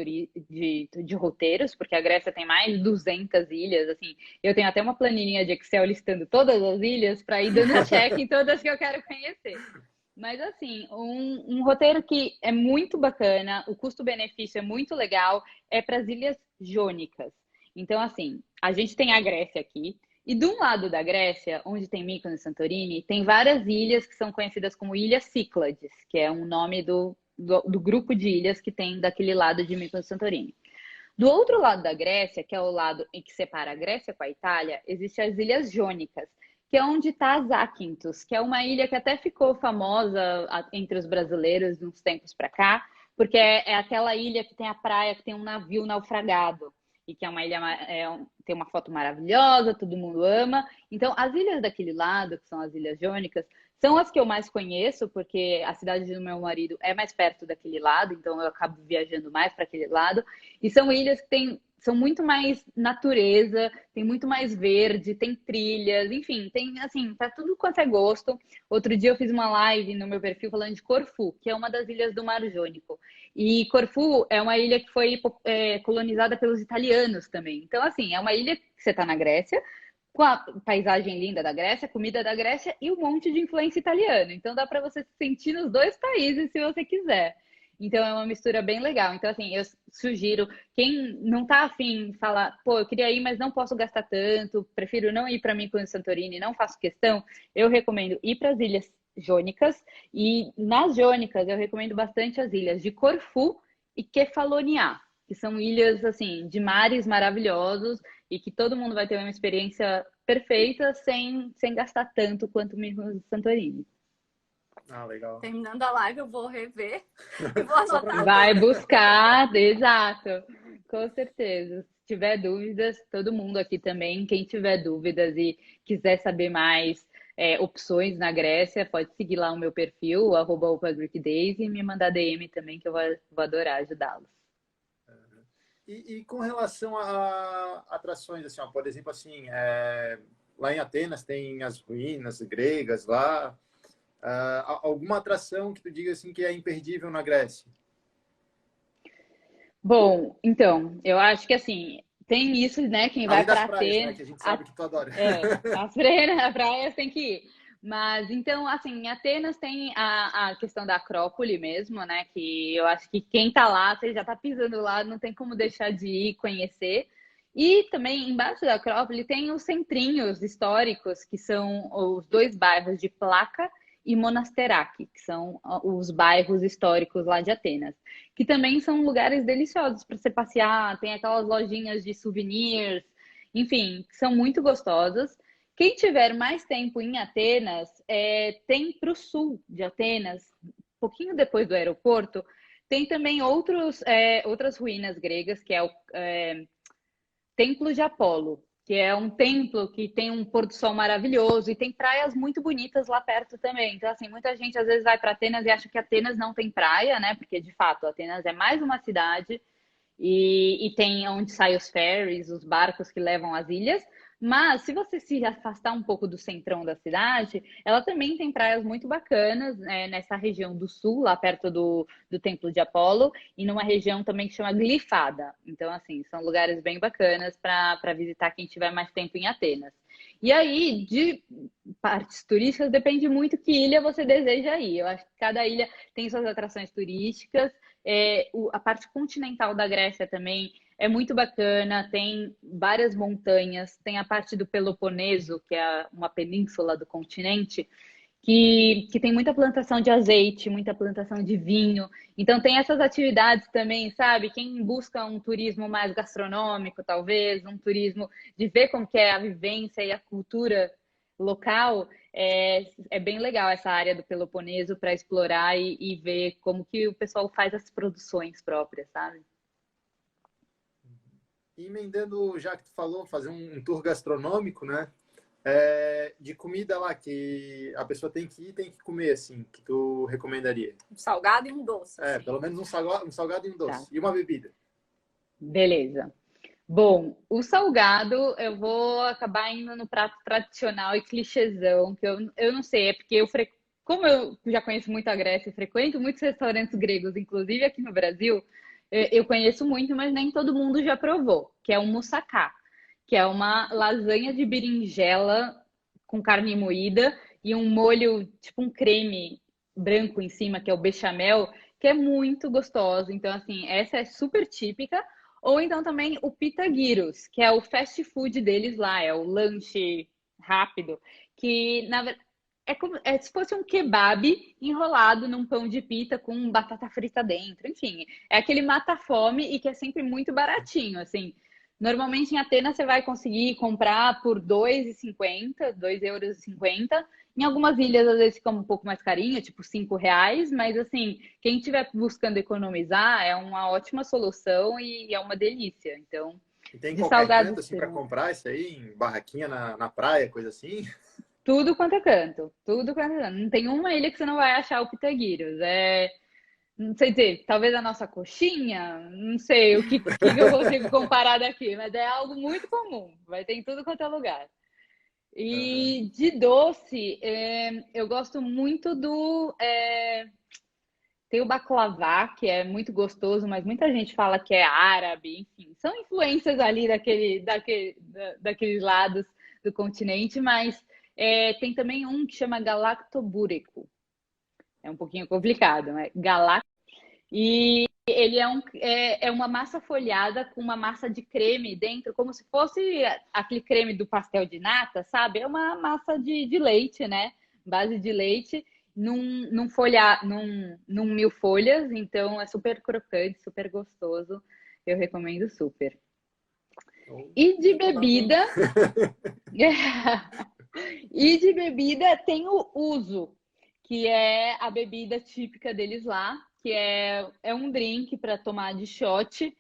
de roteiros, porque a Grécia tem mais de 200 ilhas, assim. Eu tenho até uma planilhinha de Excel listando todas as ilhas para ir dando check em todas que eu quero conhecer. Mas, assim, um roteiro que é muito bacana, o custo-benefício é muito legal, é para as Ilhas Jônicas. Então, assim, a gente tem a Grécia aqui, e de um lado da Grécia, onde tem Mykonos e Santorini, tem várias ilhas que são conhecidas como Ilhas Cíclades, que é um nome do grupo de ilhas que tem daquele lado de Mykonos e Santorini. Do outro lado da Grécia, que é o lado em que separa a Grécia com a Itália, existem as Ilhas Jônicas, que é onde está Zakynthos, que é uma ilha que até ficou famosa entre os brasileiros de uns tempos para cá, porque é aquela ilha que tem a praia, que tem um navio naufragado, e que é uma ilha, tem uma foto maravilhosa, todo mundo ama. Então, as ilhas daquele lado, que são as Ilhas Jônicas, são as que eu mais conheço, porque a cidade do meu marido é mais perto daquele lado, então eu acabo viajando mais para aquele lado. E são ilhas que são muito mais natureza, tem muito mais verde, tem trilhas, enfim, tem assim, tá tudo quanto é gosto. Outro dia eu fiz uma live no meu perfil falando de Corfu, que é uma das ilhas do Mar Jônico. E Corfu é uma ilha que foi colonizada pelos italianos também. Então, assim, é uma ilha que você tá na Grécia, com a paisagem linda da Grécia, comida da Grécia e um monte de influência italiana. Então dá para você se sentir nos dois países se você quiser. Então é uma mistura bem legal. Então, assim, eu sugiro, quem não tá afim, fala, pô, eu queria ir, mas não posso gastar tanto, prefiro não ir para mim com Santorini, não faço questão, eu recomendo ir para as Ilhas Jônicas. E nas Jônicas eu recomendo bastante as ilhas de Corfu e Kefalonia, que são ilhas, assim, de mares maravilhosos e que todo mundo vai ter uma experiência perfeita sem gastar tanto quanto Mykonos e Santorini. Ah, legal. Terminando a live, eu vou rever e vou anotar. Vai buscar, exato, com certeza. Se tiver dúvidas, todo mundo aqui também, quem tiver dúvidas e quiser saber mais opções na Grécia, pode seguir lá o meu perfil, @opagreekdays, e me mandar DM também, que eu vou adorar ajudá-los. E com relação a atrações, assim, ó, por exemplo, assim, lá em Atenas tem as ruínas gregas lá. Alguma atração que tu diga assim que é imperdível na Grécia? Bom, então, eu acho que assim, tem isso, né? Quem vai Além das para praias, né? Atenas, Que a gente sabe que tu adora. as praias tem que ir. Mas então, assim, em Atenas tem a questão da Acrópole mesmo, né? Que eu acho que quem tá lá, você já tá pisando lá, não tem como deixar de ir conhecer. E também embaixo da Acrópole tem os centrinhos históricos, que são os dois bairros de Placa e Monasτερaki, que são os bairros históricos lá de Atenas, que também são lugares deliciosos para você passear, tem aquelas lojinhas de souvenirs, enfim, que são muito gostosas. Quem tiver mais tempo em Atenas, tem para o sul de Atenas, um pouquinho depois do aeroporto, tem também outras ruínas gregas, que é o Templo de Apolo, que é um templo que tem um pôr do sol maravilhoso e tem praias muito bonitas lá perto também. Então, assim, muita gente às vezes vai para Atenas e acha que Atenas não tem praia, né? Porque, de fato, Atenas é mais uma cidade e tem onde saem os ferries, os barcos que levam às ilhas. Mas, se você se afastar um pouco do centrão da cidade, ela também tem praias muito bacanas, né, nessa região do sul, lá perto do Templo de Apolo, e numa região também que chama Glifada. Então, assim, são lugares bem bacanas para visitar quem tiver mais tempo em Atenas. E aí, de partes turísticas, depende muito que ilha você deseja ir. Eu acho que cada ilha tem suas atrações turísticas. A parte continental da Grécia também é muito bacana, tem várias montanhas, tem a parte do Peloponeso, que é uma península do continente, que tem muita plantação de azeite, muita plantação de vinho. Então tem essas atividades também, sabe? Quem busca um turismo mais gastronômico, talvez, um turismo de ver como que é a vivência e a cultura local, é bem legal essa área do Peloponeso para explorar e ver como que o pessoal faz as produções próprias, sabe? E emendando, já que tu falou, fazer um tour gastronômico, né? De comida lá que a pessoa tem que ir, tem que comer, assim, que tu recomendaria? Um salgado e um doce, assim. Pelo menos um salgado e um Tá, doce. E uma bebida. beleza. Bom, o salgado eu vou acabar indo no prato tradicional e clichêzão, que eu não sei, é porque como eu já conheço muito a Grécia, e frequento muitos restaurantes gregos, inclusive aqui no Brasil, eu conheço muito, mas nem todo mundo já provou, que é o moussaka, que é uma lasanha de berinjela com carne moída e um molho, tipo um creme branco em cima, que é o bechamel, que é muito gostoso. Então, assim, essa é super típica. Ou então também o pita gyros, que é o fast food deles lá, é o lanche rápido, que na verdade é se fosse um kebab enrolado num pão de pita com batata frita dentro. Enfim, é aquele mata-fome e que é sempre muito baratinho, assim. Normalmente em Atenas você vai conseguir comprar por 2,50, 2,50 €. Em algumas ilhas às vezes fica um pouco mais carinho, tipo R$ 5, mas assim, quem estiver buscando economizar é uma ótima solução e é uma delícia. Então, E tem de qualquer salgados, canto, assim, para comprar isso aí? Em barraquinha na praia, coisa assim? tudo quanto é canto, tudo quanto é canto. Não tem uma ilha que você não vai achar o pitagueiros. Não sei dizer, talvez a nossa coxinha, não sei que eu consigo comparar daqui, mas é algo muito comum, vai ter em tudo quanto é lugar. Aham. E de doce, eu gosto muito tem o baklava, que é muito gostoso, mas muita gente fala que é árabe, enfim. São influências ali daqueles lados do continente, mas tem também um que chama galactobureco. É um pouquinho complicado, né? E ele é uma massa folhada com uma massa de creme dentro, como se fosse aquele creme do pastel de nata, sabe? É uma massa de leite, né? Base de leite, num mil folhas, então é super crocante, super gostoso. Eu recomendo super. Então, E de já tá dando. bebida, e de bebida tem o uso, que é a bebida típica deles lá, que é um drink para tomar de shot,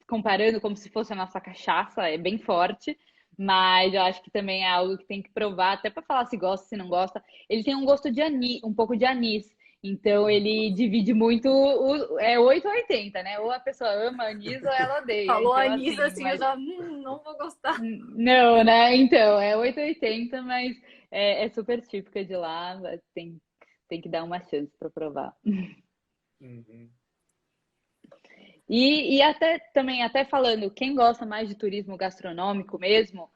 comparando como se fosse a nossa cachaça, é bem forte, mas eu acho que também é algo que tem que provar, até para falar se gosta, se não gosta. Ele tem um gosto de anis, um pouco de anis. Então ele divide muito, é 8 ou 80, né? Ou a pessoa ama anis ou ela odeia. Falou Então, anis assim, assim, eu mas já não vou gostar. não, né? Então, é 880, mas é super típica de lá. Tem que dar uma chance para provar. Uhum. E até também, até falando, quem gosta mais de turismo gastronômico mesmo,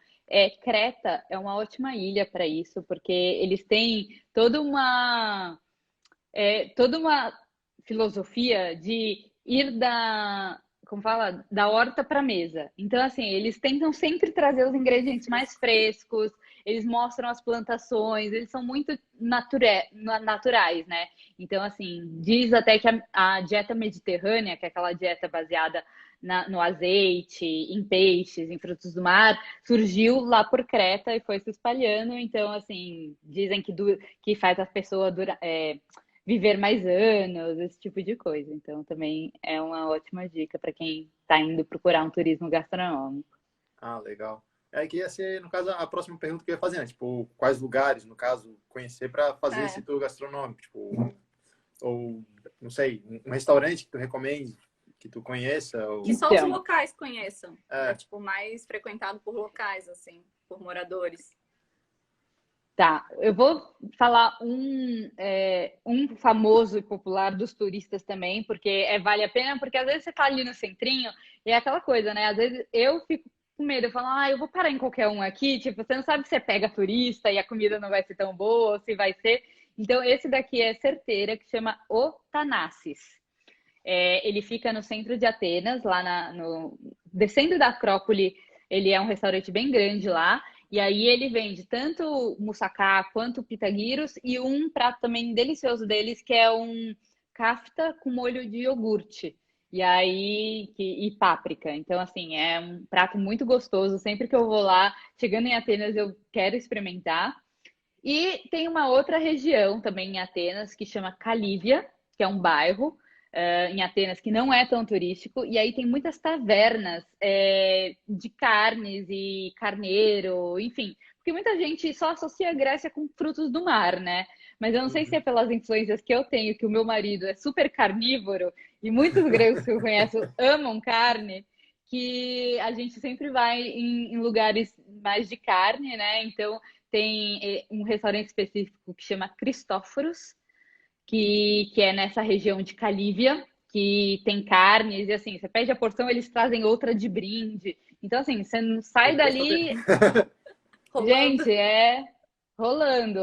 Creta é uma ótima ilha para isso, porque eles têm toda uma filosofia de ir como fala, da horta para a mesa. Então, assim, eles tentam sempre trazer os ingredientes mais frescos, eles mostram as plantações, eles são muito naturais, né? Então, assim, diz até que a dieta mediterrânea, que é aquela dieta baseada no azeite, em peixes, em frutos do mar, surgiu lá por Creta e foi se espalhando. Então, assim, dizem que faz a pessoa viver mais anos, esse tipo de coisa. Então, também é uma ótima dica para quem está indo procurar um turismo gastronômico. Ah, legal. Que ia ser, no caso, a próxima pergunta que eu ia fazer, né? Tipo, quais lugares, no caso, conhecer para fazer esse É. tour gastronômico? Tipo, ou, não sei, um restaurante que tu recomende, que tu conheça, Que ou... só os Então, locais conheçam. É, É, tipo, mais frequentado por locais, assim, por moradores. tá, eu vou falar um famoso e popular dos turistas também, porque vale a pena, porque às vezes você tá ali no centrinho e é aquela coisa, né? Às vezes eu fico com medo, eu falo, eu vou parar em qualquer um aqui, tipo, você não sabe se você pega turista e a comida não vai ser tão boa, ou se vai ser. Então, esse daqui é certeira, que chama O Tanassis. Ele fica no centro de Atenas, lá descendo da Acrópole, ele é um restaurante bem grande lá. E aí ele vende tanto moussaka quanto pita-gyros e um prato também delicioso deles, que é um kafta com molho de iogurte. E páprica. Então, assim, é um prato muito gostoso. Sempre que eu vou lá, chegando em Atenas, eu quero experimentar. E tem uma outra região também em Atenas que chama Calívia, que é um bairro em Atenas que não é tão turístico. E aí tem muitas tavernas de carnes e carneiro, enfim. Porque muita gente só associa a Grécia com frutos do mar, né? Mas eu não sei se é Uhum. pelas influências que eu tenho, que o meu marido é super carnívoro, e muitos gregos que eu conheço amam carne, que a gente sempre vai em lugares mais de carne, né? Então tem um restaurante específico que chama Cristóforos, que é nessa região de Calívia, que tem carnes, e assim, você pede a porção, eles trazem outra de brinde. Então, assim, você não Pô, sai bom saber. dali, Rolando. gente, é rolando.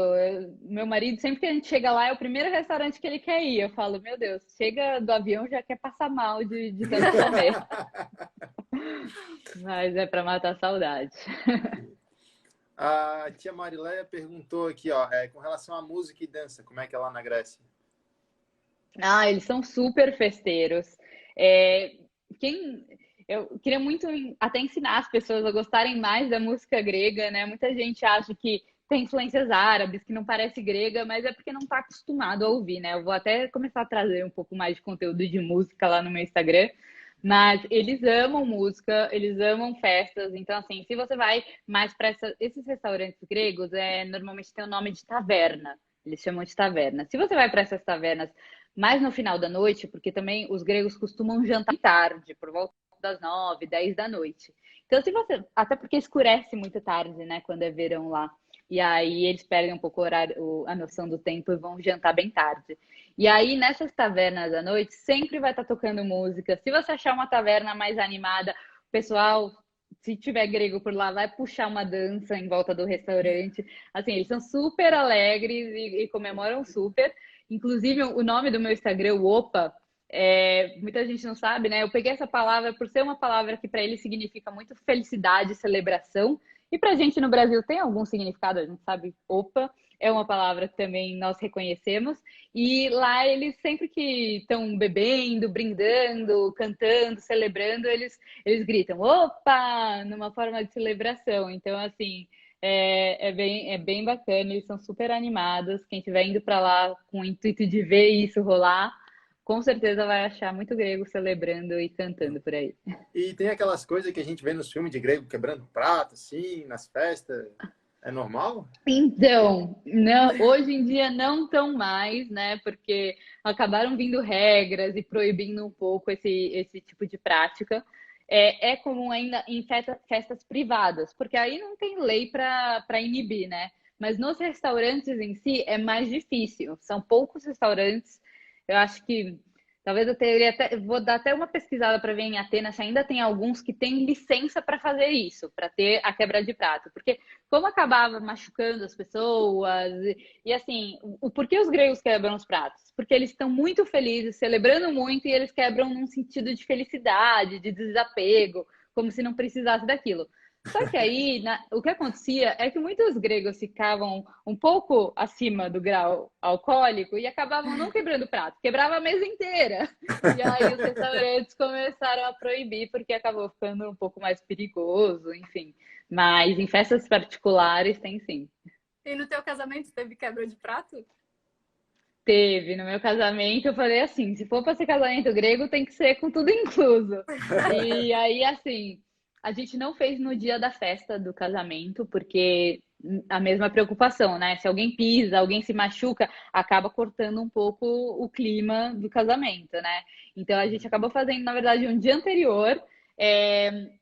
Meu marido, sempre que a gente chega lá, é o primeiro restaurante que ele quer ir. Eu falo, meu Deus, chega do avião, já quer passar mal de tanto comer. Mas é para matar a saudade. A tia Marileia perguntou aqui, ó, com relação à música e dança, como é que é lá na Grécia? Ah, eles são super festeiros. É, quem, eu queria muito até ensinar as pessoas a gostarem mais da música grega, né? Muita gente acha que tem influências árabes, que não parece grega, mas é porque não está acostumado a ouvir, né? Eu vou até começar a trazer um pouco mais de conteúdo de música lá no meu Instagram. Mas eles amam música, eles amam festas. Então, assim, se você vai mais para esses restaurantes gregos, normalmente tem o nome de taverna. Eles chamam de taverna. Se você vai para essas tavernas mais no final da noite, porque também os gregos costumam jantar tarde, por volta das 9, 10 da noite. Então, se você. Até porque escurece muito tarde, né? Quando é verão lá. E aí eles perdem um pouco o horário, a noção do tempo e vão jantar bem tarde. E aí, nessas tavernas à noite, sempre vai estar tocando música. Se você achar uma taverna mais animada, o pessoal, se tiver grego por lá, vai puxar uma dança em volta do restaurante. Assim, eles são super alegres e comemoram super. Inclusive, o nome do meu Instagram, o Opa, muita gente não sabe, né? Eu peguei essa palavra por ser uma palavra que para eles significa muito felicidade, celebração. E para a gente no Brasil tem algum significado, a gente sabe, Opa é uma palavra que também nós reconhecemos. E lá eles sempre que estão bebendo, brindando, cantando, celebrando, eles gritam Opa! Numa forma de celebração. Então, assim, é bem bacana, eles são super animados. Quem estiver indo para lá com o intuito de ver isso rolar, com certeza vai achar muito grego celebrando e cantando por aí. E tem aquelas coisas que a gente vê nos filmes de grego quebrando prato, assim, nas festas. É normal? Então, não, hoje em dia não tão mais, né? Porque acabaram vindo regras e proibindo um pouco esse tipo de prática. É comum ainda em festas privadas, porque aí não tem lei para inibir, né? Mas nos restaurantes em si é mais difícil. São poucos restaurantes. Eu acho que talvez eu teria até, vou dar até uma pesquisada para ver em Atenas se ainda tem alguns que têm licença para fazer isso, para ter a quebra de prato, porque como acabava machucando as pessoas, e assim, o porquê os gregos quebram os pratos? Porque eles estão muito felizes, celebrando muito, e eles quebram num sentido de felicidade, de desapego, como se não precisasse daquilo. Só que aí, o que acontecia é que muitos gregos ficavam um pouco acima do grau alcoólico e acabavam não quebrando o prato, quebrava a mesa inteira. E aí os restaurantes começaram a proibir porque acabou ficando um pouco mais perigoso, enfim. Mas em festas particulares tem sim. E no teu casamento teve quebra de prato? Teve, no meu casamento, eu falei assim: se for para ser casamento grego, tem que ser com tudo incluso. E aí, assim, a gente não fez no dia da festa do casamento, porque a mesma preocupação, né? Se alguém pisa, alguém se machuca, acaba cortando um pouco o clima do casamento, né? Então a gente acabou fazendo, na verdade, um dia anterior.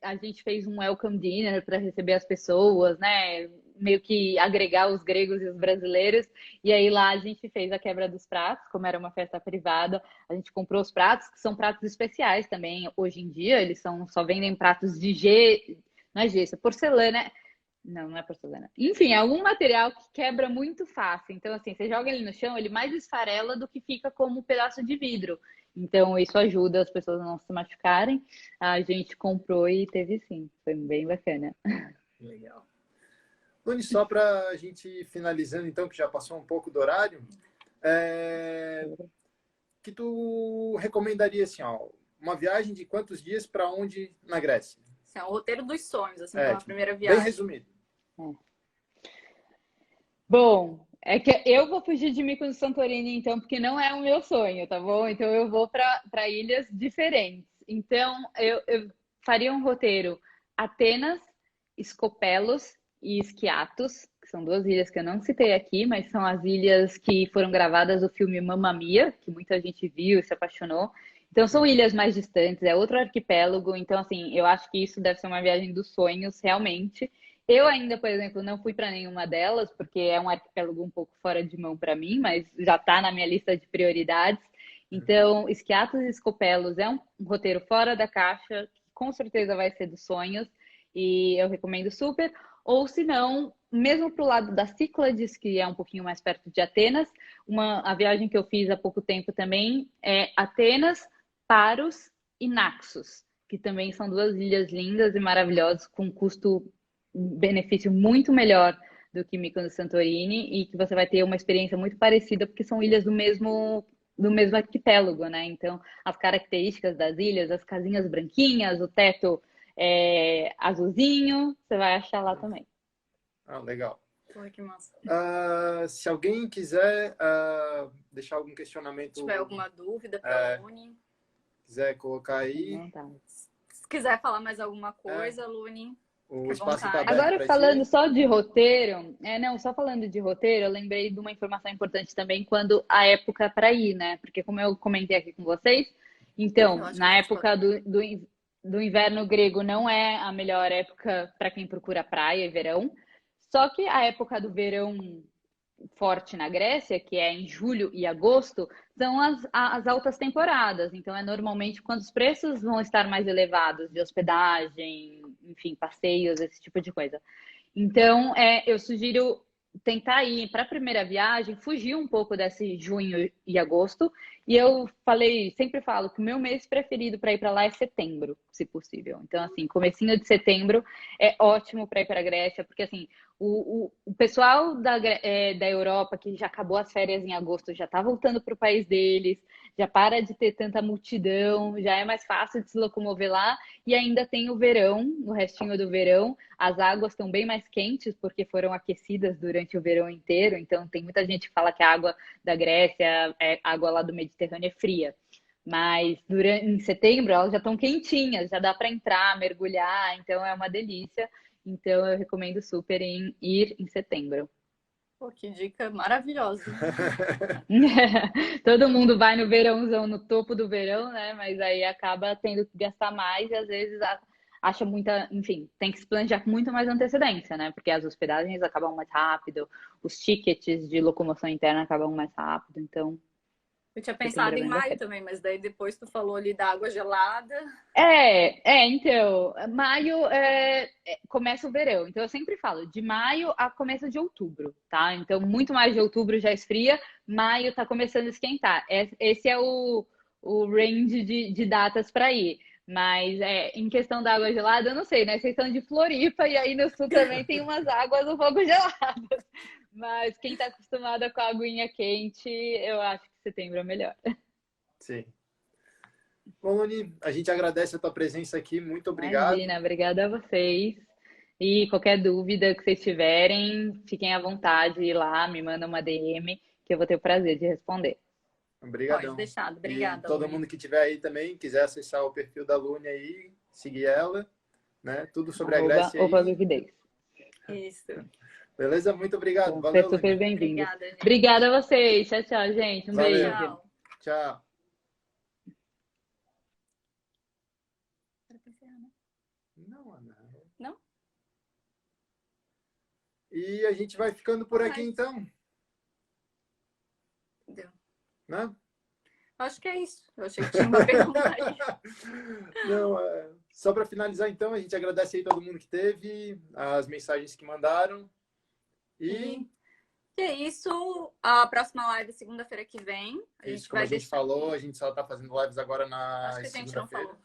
A gente fez um welcome dinner para receber as pessoas, né? Meio que agregar os gregos e os brasileiros. E aí lá a gente fez a quebra dos pratos, como era uma festa privada, a gente comprou os pratos, que são pratos especiais também. Hoje em dia, eles só vendem pratos de não é gesso, porcelana. Não, não é porcelana. Enfim, é algum material que quebra muito fácil. Então, assim, você joga ele no chão, ele mais esfarela do que fica como um pedaço de vidro. Então, isso ajuda as pessoas a não se machucarem. A gente comprou e teve sim. Foi bem bacana. Legal. Luni, só para a gente ir finalizando, então, que já passou um pouco do horário, que tu recomendaria, assim, ó, uma viagem de quantos dias para onde na Grécia? Assim, é o roteiro dos sonhos, assim, para uma Tipo, primeira bem viagem. resumido. Bom, é que eu vou fugir de Mykonos e Santorini, então, porque não é o meu sonho, tá bom? Então, eu vou para ilhas diferentes. Então, eu faria um roteiro Atenas, Skopelos e Skiathos, que são duas ilhas que eu não citei aqui, mas são as ilhas que foram gravadas no filme Mamma Mia, que muita gente viu e se apaixonou. Então, são ilhas mais distantes, é outro arquipélago. Então, assim, eu acho que isso deve ser uma viagem dos sonhos, realmente. Eu ainda, por exemplo, não fui para nenhuma delas, porque é um arquipélago um pouco fora de mão para mim, mas já está na minha lista de prioridades. Então, Skiathos e Skopelos é um roteiro fora da caixa, que com certeza vai ser dos sonhos, e eu recomendo super. Ou se não, mesmo para o lado das Cíclades, que é um pouquinho mais perto de Atenas, a viagem que eu fiz há pouco tempo também é Atenas, Paros e Naxos, que também são duas ilhas lindas e maravilhosas, com custo-benefício muito melhor do que Mykonos e Santorini, e que você vai ter uma experiência muito parecida, porque são ilhas do mesmo arquipélago, né? Então, as características das ilhas, as casinhas branquinhas, o teto azulzinho, você vai achar lá também. Ah, legal. Pô, que massa. Se alguém quiser deixar algum Se questionamento, tiver alguma dúvida para Luni, quiser colocar aí, Não, tá. se quiser falar mais alguma coisa, Luni, o fica à espaço está vontade. aberto Agora, para falando ti. só de roteiro, não, só falando de roteiro, eu lembrei de uma informação importante também quando a época para ir, né? Porque como eu comentei aqui com vocês, Eu então, acho que a na gente pode. época do inverno grego não é a melhor época para quem procura praia e verão, só que a época do verão forte na Grécia, que é em julho e agosto, são as altas temporadas. Então, é normalmente quando os preços vão estar mais elevados de hospedagem, enfim, passeios, esse tipo de coisa. Então, eu sugiro tentar ir para a primeira viagem, fugir um pouco desse junho e agosto. E eu falei, sempre falo que o meu mês preferido para ir para lá é setembro, se possível. Então, assim, comecinho de setembro é ótimo para ir para a Grécia, porque assim, o pessoal da Europa que já acabou as férias em agosto já está voltando para o país deles, já para de ter tanta multidão, já é mais fácil de se locomover lá. E ainda tem o verão, o restinho do verão. As águas estão bem mais quentes porque foram aquecidas durante o verão inteiro. Então, tem muita gente que fala que a água da Grécia, a água lá do Mediterrâneo é fria. Mas em setembro elas já estão quentinhas, já dá para entrar, mergulhar. Então, é uma delícia. Então, eu recomendo super ir em setembro. Pô, que dica maravilhosa. Todo mundo vai no verãozão, no topo do verão, né? Mas aí acaba tendo que gastar mais e às vezes acha muita, enfim, tem que se planejar com muito mais antecedência, né? Porque as hospedagens acabam mais rápido, os tickets de locomoção interna acabam mais rápido, então Eu tinha setembro pensado é em bem maio bacana. também, mas daí depois tu falou ali da água gelada. Então, maio começa o verão, então eu sempre falo de maio a começo de outubro, tá? Então, muito mais de outubro já esfria, maio tá começando a esquentar. Esse é o range de datas para ir. Mas em questão da água gelada, eu não sei, né? Vocês são de Floripa e aí no sul também tem umas águas um pouco geladas. Mas quem tá acostumada com a aguinha quente, eu acho que setembro é melhor. Sim. Bom, Luni, a gente agradece a tua presença aqui. Muito obrigado. Imagina, obrigada a vocês. E qualquer dúvida que vocês tiverem, fiquem à vontade de ir lá, me manda uma DM, que eu vou ter o prazer de responder. Pode Obrigadão. deixar. E Obrigada, todo Luni. mundo que tiver aí também, quiser acessar o perfil da Luni aí, seguir ela, né? Tudo sobre a Arroba Grécia Opa aí. Vividez. Isso. Beleza? Muito obrigado. Vão ser Valeu, super Luni. bem-vindos. Obrigada, gente. Obrigada a vocês. Tchau, tchau, gente. Um Valeu. beijo. Tchau. Tchau. Era pra encerrar, né? Não, Ana. Não? E a gente vai ficando por aqui então, Deu. né? Acho que é isso. Eu achei que tinha uma pergunta aí. Não, só para finalizar então, a gente agradece aí todo mundo que teve, as mensagens que mandaram. E E é isso. A próxima live é segunda-feira que vem. A isso, gente como a vai gente deixar. falou, a gente só está fazendo lives agora na Acho que a gente não segunda-feira. falou.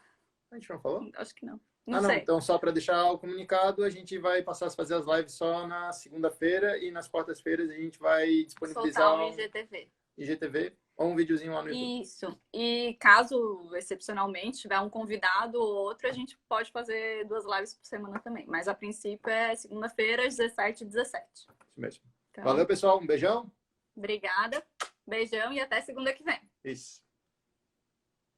A gente não falou? Acho que não. Não Ah, não. sei. Então, só para deixar o comunicado, a gente vai passar a fazer as lives só na segunda-feira e nas quartas-feiras a gente vai disponibilizar Soltar o IGTV. IGTV ou um videozinho lá no YouTube. Isso. E caso, excepcionalmente, tiver um convidado ou outro, a gente pode fazer 2 lives por semana também. Mas a princípio é segunda-feira, às 17h17. Isso mesmo. Então, Valeu, pessoal. Um beijão. obrigada, beijão e até segunda que vem. Isso.